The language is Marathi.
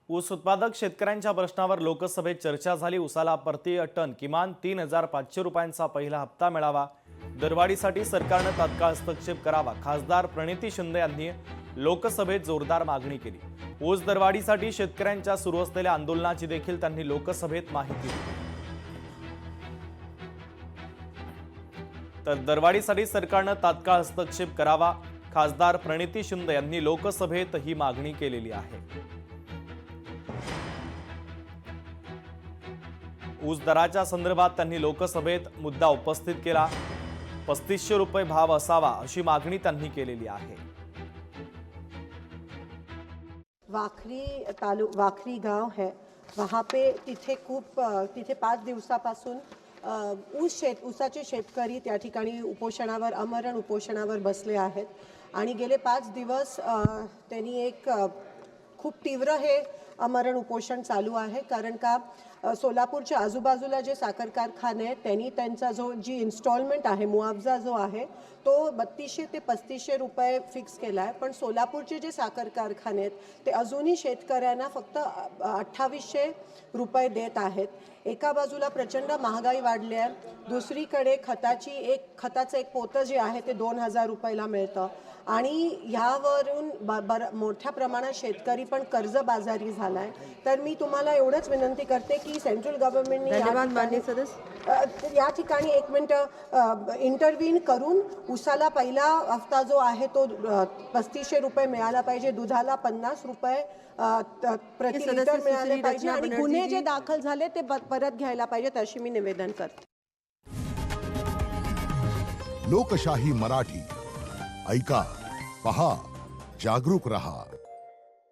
ऊस उत्पादक शेतकऱ्यांच्या प्रश्नावर लोकसभेत चर्चा झाली। ऊसाला प्रति टन किमान 3,500 रुपयांचा पहिला हप्ता मिळावा। दरवाढीसाठी सरकारने तात्काळ हस्तक्षेप करावा। खासदार प्रणिती शिंदे यांनी लोकसभेत जोरदार मागणी केली। ऊस दरवाढीसाठी शेतकऱ्यांच्या सुरू असलेल्या आंदोलनाची देखील त्यांनी लोकसभेत माहिती दिली। तर दरवाढीसाठी सरकारने तात्काळ हस्तक्षेप करावा। खासदार प्रणिती शिंदे यांनी लोकसभेत ही मागणी केलेली आहे। ऊस दराच्या संदर्भात त्यांनी लोकसभेत मुद्दा उपस्थित केला। 3500 रुपये भाव असावा अशी मागणी त्यांनी केलेली आहे। वाखरी गाव है, वहाँ पे तिथे 5 दिवसापासून ऊसाचे शेतकरी त्या ठिकाणी उपोषणावर आमरण उपोषणावर बसले आहेत आणि गेले 5 दिवस त्यांनी एक खूप तीव्र हे आमरण उपोषण चालू आहे। कारण का सोलापूरच्या आजूबाजूला जे साखर कारखाने आहेत त्यांनी त्यांचा जी इन्स्टॉलमेंट आहे, मुआवजा जो आहे तो 3200 ते 3500 रुपये फिक्स केला आहे। पण सोलापूरचे जे साखर कारखाने आहेत ते अजूनही शेतकऱ्यांना फक्त 2800 रुपये देत आहेत। एका बाजूला प्रचंड महागाई वाढली आहे, दुसरीकडे खताचं एक पोतं जे आहे ते 2000 रुपयाला मिळतं आणि ह्यावरून मोठ्या प्रमाणात शेतकरी पण कर्जबाजारी झालाय। तर मी तुम्हाला एवढंच विनंती करते की सेंट्रल गव्हर्नमेंटने या ठिकाणी 1 मिनिट इंटरव्हीन करून ऊसाला पहिला हप्ता जो आहे तो 3500 रुपये मिळाला पाहिजे, दुधाला 50 रुपये प्रति लिटर मिळाले पाहिजे आणि गुन्हे जे दाखल झाले ते परत घ्यायला पाहिजेत अशी मी निवेदन करते। लोकशाही मराठी ऐका, पहा, जागरूक रहा।